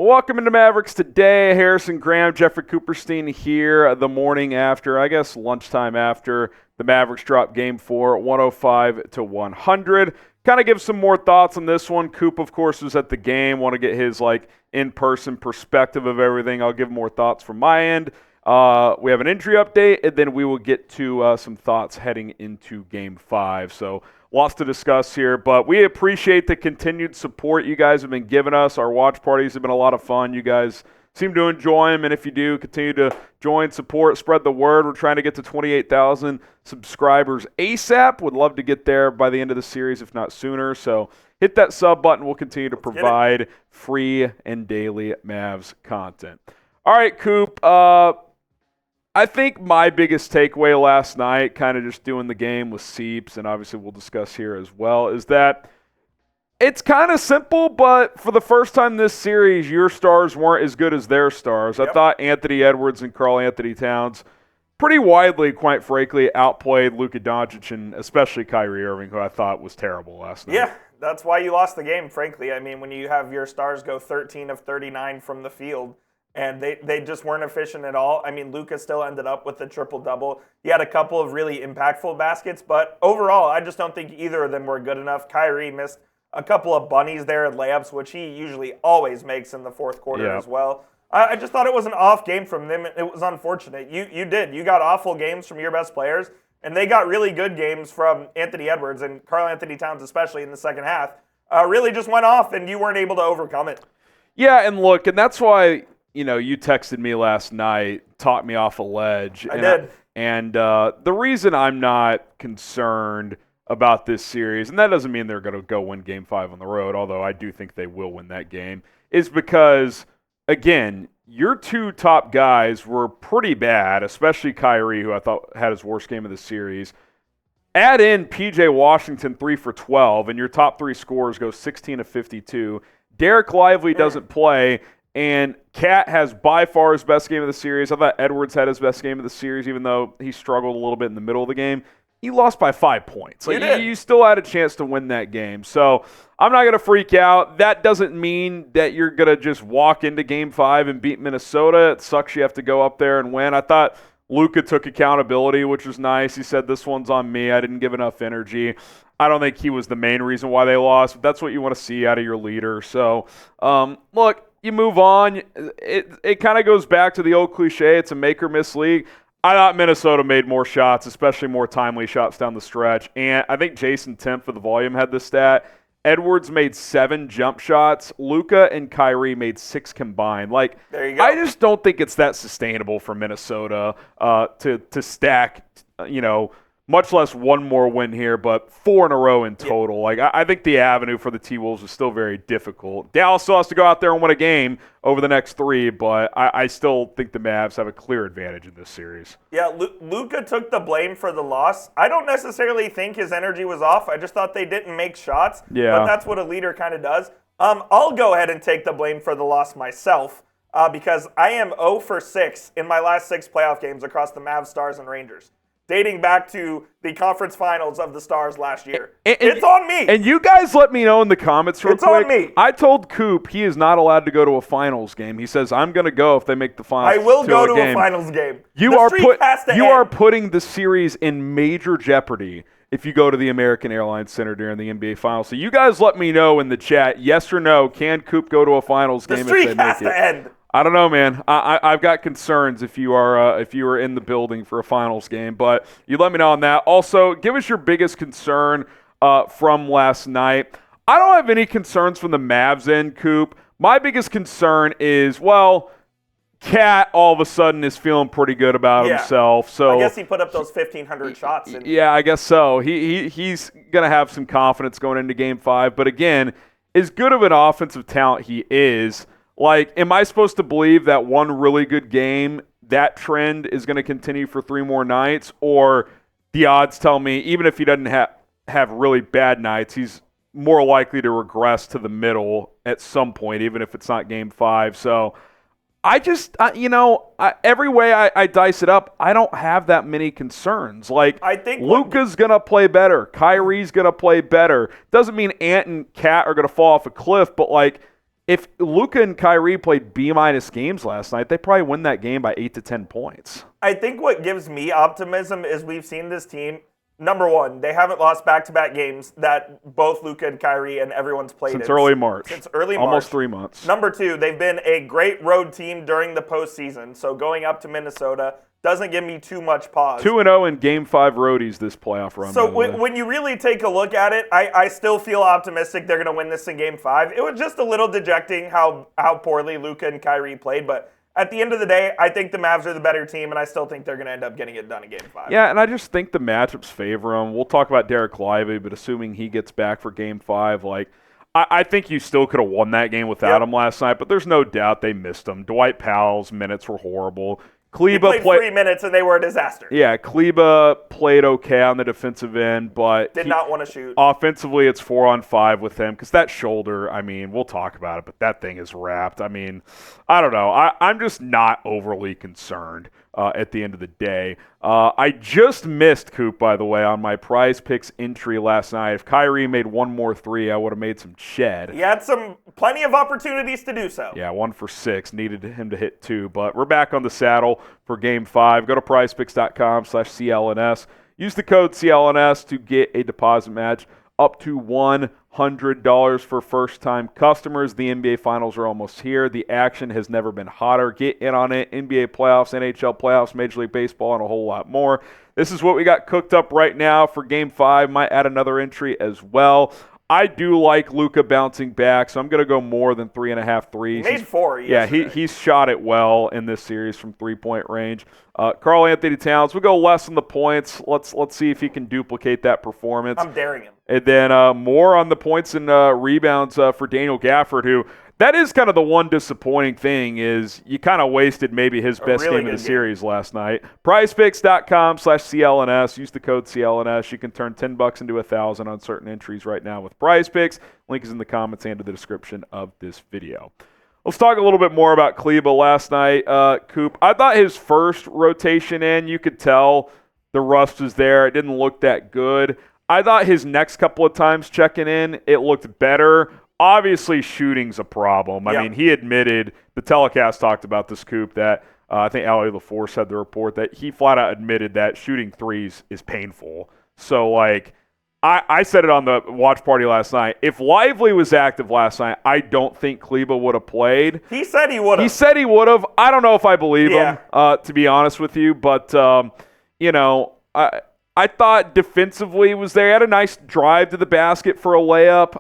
Welcome into Mavericks Today. Harrison Graham, Jeffrey Cooperstein here the morning after, I guess lunchtime after, the Mavericks dropped Game 4, 105-100. Kind of give some more thoughts on this one. Coop, of course, was at the game. Want to get his in-person perspective of everything. I'll give more thoughts from my end. We have an injury update, and then we will get to some thoughts heading into Game 5. So lots to discuss here, but we appreciate the continued support you guys have been giving us. Our watch parties have been a lot of fun. You guys seem to enjoy them, and if you do, continue to join, support, spread the word. We're trying to get to 28,000 subscribers ASAP. Would love to get there by the end of the series, if not sooner. So hit that sub button. We'll continue to provide free and daily Mavs content. All right, Coop. I think my biggest takeaway last night, kind of just doing the game with Seeps, and obviously we'll discuss here as well, is that it's kind of simple, but for the first time this series, your stars weren't as good as their stars. Yep. I thought Anthony Edwards and Karl-Anthony Towns pretty widely, quite frankly, outplayed Luka Doncic and especially Kyrie Irving, who I thought was terrible last night. Yeah, that's why you lost the game, frankly. I mean, when you have your stars go 13 of 39 from the field, and they just weren't efficient at all. I mean, Luka still ended up with the triple-double. He had a couple of really impactful baskets, but overall, I just don't think either of them were good enough. Kyrie missed a couple of bunnies there at layups, which he usually always makes in the fourth quarter as well. I just thought it was an off game from them. It was unfortunate. You got awful games from your best players, and they got really good games from Anthony Edwards and Karl-Anthony Towns, especially in the second half. Really just went off, and you weren't able to overcome it. Yeah, and look, and that's why – you texted me last night, talked me off a ledge. I did. The reason I'm not concerned about this series, and that doesn't mean they're going to go win Game 5 on the road, although I do think they will win that game, is because, again, your two top guys were pretty bad, especially Kyrie, who I thought had his worst game of the series. Add in P.J. Washington, 3 for 12, and your top three scorers go 16 of 52. Dereck Lively doesn't play. And Cat has by far his best game of the series. I thought Edwards had his best game of the series, even though he struggled a little bit in the middle of the game. He lost by 5 points. You still had a chance to win that game. So I'm not going to freak out. That doesn't mean that you're going to just walk into Game 5 and beat Minnesota. It sucks you have to go up there and win. I thought Luka took accountability, which was nice. He said, this one's on me. I didn't give enough energy. I don't think he was the main reason why they lost, but that's what you want to see out of your leader. So, look, you move on. It kind of goes back to the old cliche. It's a make-or-miss league. I thought Minnesota made more shots, especially more timely shots down the stretch. And I think Jayson Tatum for the volume had this stat. Edwards made 7 jump shots. Luka and Kyrie made 6 combined. There you go. I just don't think it's that sustainable for Minnesota to stack, much less one more win here, but 4 in a row in total. I think the avenue for the T-Wolves is still very difficult. Dallas still has to go out there and win a game over the next 3, but I still think the Mavs have a clear advantage in this series. Yeah, Luka took the blame for the loss. I don't necessarily think his energy was off. I just thought they didn't make shots. Yeah. But that's what a leader kind of does. I'll go ahead and take the blame for the loss myself because I am 0 for 6 in my last 6 playoff games across the Mavs, Stars, and Rangers, dating back to the conference finals of the Stars last year. It's on me. And you guys let me know in the comments real quick. It's on me. I told Coop he is not allowed to go to a finals game. He says, I'm going to go if they make the finals. I will go to a finals game. You are putting the series in major jeopardy if you go to the American Airlines Center during the NBA Finals. So you guys let me know in the chat, yes or no, can Coop go to a finals game if they make it? The streak has to end. I don't know, man. I've got concerns if you are in the building for a finals game, but you let me know on that. Also, give us your biggest concern from last night. I don't have any concerns from the Mavs end, Coop. My biggest concern is, Cat all of a sudden is feeling pretty good about himself. So I guess he put up those 1,500 shots. Yeah, I guess so. He's going to have some confidence going into Game 5. But again, as good of an offensive talent he is, am I supposed to believe that one really good game, that trend is going to continue for 3 more nights? Or the odds tell me, even if he doesn't have really bad nights, he's more likely to regress to the middle at some point, even if it's not Game 5. So I just, every way I dice it up, I don't have that many concerns. I think Luka's going to play better. Kyrie's going to play better. Doesn't mean Ant and Cat are going to fall off a cliff, but if Luka and Kyrie played B-minus games last night, they probably win that game by 8 to 10 points. I think what gives me optimism is we've seen this team. Number one, they haven't lost back-to-back games that both Luka and Kyrie and everyone's played Since early March. Almost 3 months. Number two, they've been a great road team during the postseason. So going up to Minnesota doesn't give me too much pause. 2-0 in Game 5 roadies this playoff run. So when you really take a look at it, I still feel optimistic they're going to win this in Game 5. It was just a little dejecting how poorly Luka and Kyrie played, but at the end of the day, I think the Mavs are the better team, and I still think they're going to end up getting it done in Game 5. Yeah, and I just think the matchups favor them. We'll talk about Dereck Lively, but assuming he gets back for Game 5, I think you still could have won that game without him last night, but there's no doubt they missed him. Dwight Powell's minutes were horrible. He played 3 minutes, and they were a disaster. Yeah, Kleber played okay on the defensive end, but did not want to shoot. Offensively, it's 4-on-5 with him because that shoulder, we'll talk about it, but that thing is wrapped. I don't know. I'm just not overly concerned at the end of the day. I just missed Coop, by the way, on my Prize Picks entry last night. If Kyrie made one more three, I would have made some shed. He had plenty of opportunities to do so. Yeah, 1 for 6. Needed him to hit 2. But we're back on the saddle for Game 5. Go to prizepicks.com/CLNS. Use the code CLNS to get a deposit match up to $100 for first-time customers. The NBA Finals are almost here. The action has never been hotter. Get in on it. NBA playoffs, NHL playoffs, Major League Baseball, and a whole lot more. This is what we got cooked up right now for Game 5. Might add another entry as well. I do like Luka bouncing back, so I'm going to go more than 3.5 threes. He made 4 yesterday. Yeah, he's shot it well in this series from three-point range. Karl-Anthony Towns, we'll go less on the points. Let's see if he can duplicate that performance. I'm daring him. And then more on the points and rebounds for Daniel Gafford, who that is kind of the one disappointing thing is you kind of wasted maybe his best game of the series last night. PrizePicks.com/CLNS. Use the code CLNS. You can turn $10 into $1,000 on certain entries right now with PrizePicks. Link is in the comments and in the description of this video. Let's talk a little bit more about Kleber last night. Coop, I thought his first rotation in, you could tell the rust was there. It didn't look that good. I thought his next couple of times checking in, it looked better. Obviously, shooting's a problem. I mean, he admitted, the telecast talked about this, Coop, that I think Ali LaForce had the report that he flat out admitted that shooting threes is painful. So, I said it on the watch party last night. If Lively was active last night, I don't think Kleber would have played. He said he would have. He said he would have. I don't know if I believe him, to be honest with you. But, I thought defensively was there. He had a nice drive to the basket for a layup.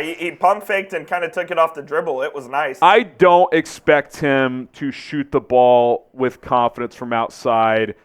He pump faked and kind of took it off the dribble. It was nice. I don't expect him to shoot the ball with confidence from outside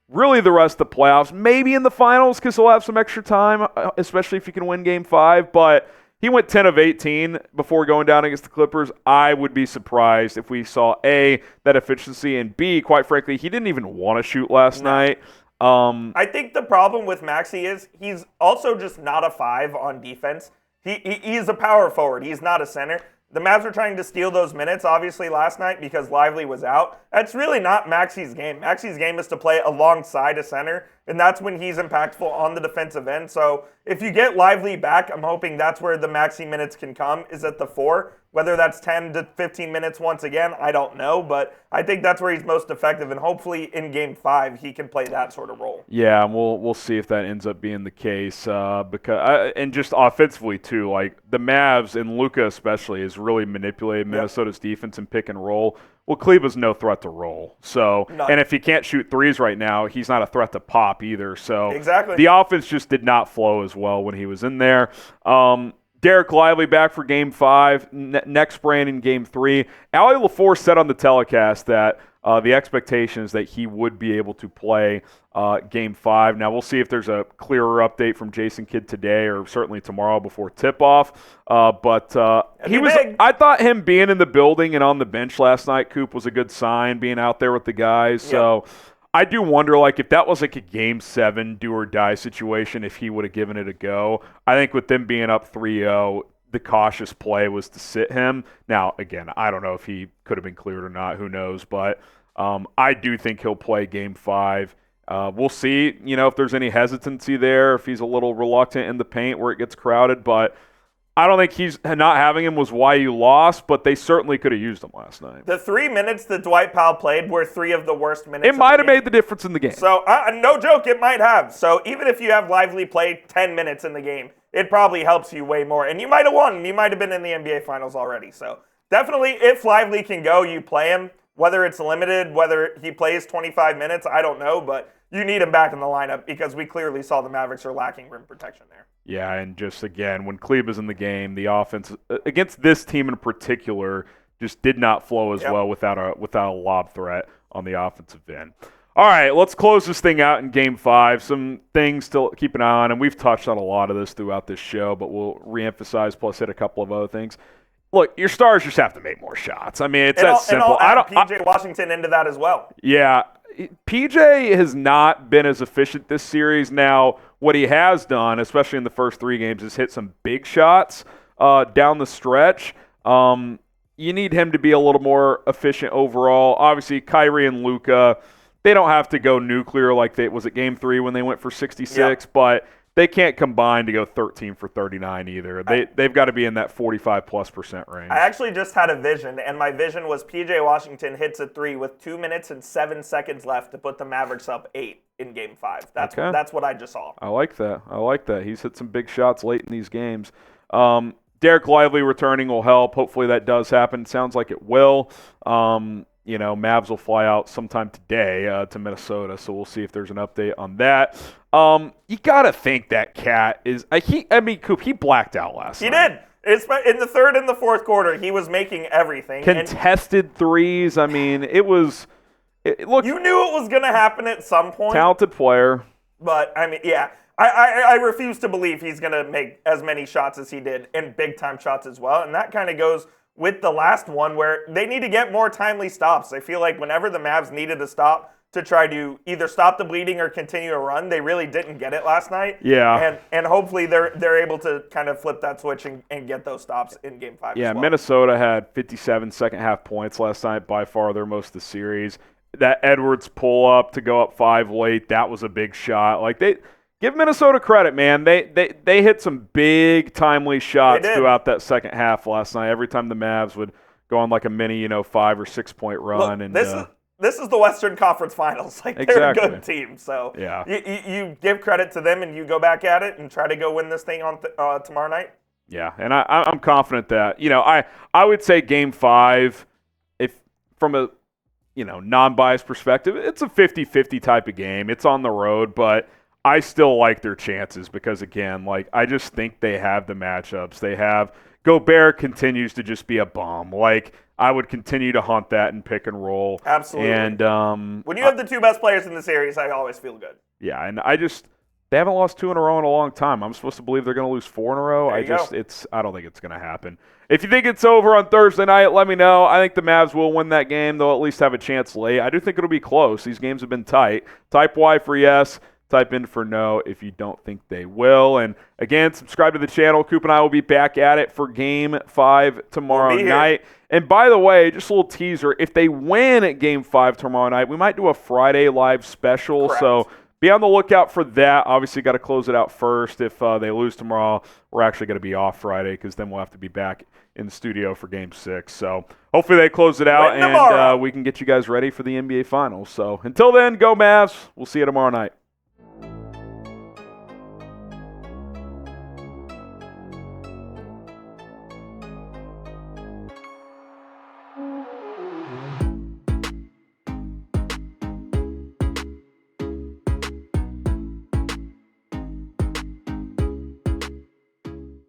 really the rest of the playoffs. Maybe in the finals because he'll have some extra time, especially if he can win Game 5. But he went 10 of 18 before going down against the Clippers. I would be surprised if we saw, A, that efficiency, and B, quite frankly, he didn't even want to shoot last night. I think the problem with Maxi is he's also just not a 5 on defense. He's a power forward. He's not a center. The Mavs were trying to steal those minutes, obviously, last night because Lively was out. That's really not Maxi's game. Maxi's game is to play alongside a center, and that's when he's impactful on the defensive end. So if you get Lively back, I'm hoping that's where the Maxi minutes can come, is at the 4. Whether that's 10 to 15 minutes once again, I don't know, but I think that's where he's most effective, and hopefully in Game 5 he can play that sort of role. Yeah, and we'll see if that ends up being the case. Because and just offensively too, the Mavs and Luka especially has really manipulated Minnesota's defense in pick and roll. Well, Kleber's no threat to roll. So, and if he can't shoot threes right now, he's not a threat to pop either. So exactly, the offense just did not flow as well when he was in there. Dereck Lively back for Game 5, neck sprain in Game 3. Ali LaForce said on the telecast that the expectation is that he would be able to play Game 5. Now, we'll see if there's a clearer update from Jason Kidd today or certainly tomorrow before tip-off. I thought him being in the building and on the bench last night, Coop, was a good sign, being out there with the guys. Yep. So I do wonder, if that was a Game 7 do-or-die situation, if he would have given it a go. I think with them being up 3-0, the cautious play was to sit him. Now, again, I don't know if he could have been cleared or not. Who knows? But I do think he'll play Game 5. We'll see, if there's any hesitancy there, if he's a little reluctant in the paint where it gets crowded. But I don't think he's not having him was why you lost, but they certainly could have used him last night. The 3 minutes that Dwight Powell played were 3 of the worst minutes. It might have made the difference in the game. So, no joke, it might have. So, even if you have Lively play 10 minutes in the game, it probably helps you way more. And you might have won. You might have been in the NBA Finals already. So, definitely, if Lively can go, you play him. Whether it's limited, whether he plays 25 minutes, I don't know. But you need him back in the lineup because we clearly saw the Mavericks are lacking rim protection there. Yeah, and just again, when Kleber's in the game, the offense against this team in particular just did not flow as well without a lob threat on the offensive end. All right, let's close this thing out in Game 5. Some things to keep an eye on, and we've touched on a lot of this throughout this show, but we'll reemphasize plus hit a couple of other things. Look, your stars just have to make more shots. I mean, it's that simple. And I'll add PJ Washington into that as well. Yeah, PJ has not been as efficient this series. Now, what he has done, especially in the first 3 games, is hit some big shots down the stretch. You need him to be a little more efficient overall. Obviously, Kyrie and Luka, they don't have to go nuclear like they was at Game 3 when they went for 66, but they can't combine to go 13 for 39 either. They've got to be in that 45+% range. I actually just had a vision, and my vision was PJ Washington hits a 3 with 2 minutes and 7 seconds left to put the Mavericks up 8 in Game 5. That's what I just saw. I like that. He's hit some big shots late in these games. Dereck Lively returning will help. Hopefully that does happen. Sounds like it will. Mavs will fly out sometime today to Minnesota, so we'll see if there's an update on that. You got to think that Cat is Coop, he blacked out last night. He did. In the third and the fourth quarter, he was making everything. Contested threes. I mean, look, you knew it was going to happen at some point. Talented player. But, I mean, yeah. I refuse to believe he's going to make as many shots as he did, and big-time shots as well. And that kind of goes with the last one where they need to get more timely stops. I feel like whenever the Mavs needed to stop to try to either stop the bleeding or continue to run, they really didn't get it last night. Yeah. And hopefully they're able to kind of flip that switch and get those stops in Game 5 Yeah, as well. Minnesota had 57 second-half points last night, by far their most of the series. That Edwards pull-up to go up 5 late, that was a big shot. Like, give Minnesota credit, man. They hit some big, timely shots throughout that second half last night. Every time the Mavs would go on like a mini, 5 or 6 point run. Look, this is the Western Conference Finals. Like, they're a good team. So you give credit to them and you go back at it and try to go win this thing on tomorrow night. Yeah, and I'm confident that I would say Game 5, if from a non-biased perspective, it's a 50-50 type of game. It's on the road, but I still like their chances because, again, I just think they have the matchups. They have Gobert continues to just be a bomb. I would continue to hunt that and pick and roll. Absolutely. And when you have the 2 best players in the series, I always feel good. Yeah, and they haven't lost 2 in a row in a long time. I'm supposed to believe they're going to lose 4 in a row. I don't think it's going to happen. If you think it's over on Thursday night, let me know. I think the Mavs will win that game. They'll at least have a chance late. I do think it'll be close. These games have been tight. Type Y for yes. Type in for no if you don't think they will. And again, subscribe to the channel. Coop and I will be back at it for Game 5 tomorrow night. And by the way, just a little teaser, if they win at Game 5 tomorrow night, we might do a Friday live special. Correct. So be on the lookout for that. Obviously, got to close it out first. If they lose tomorrow, we're actually going to be off Friday because then we'll have to be back in the studio for Game 6. So hopefully they close it out and we can get you guys ready for the NBA Finals. So until then, go Mavs. We'll see you tomorrow night.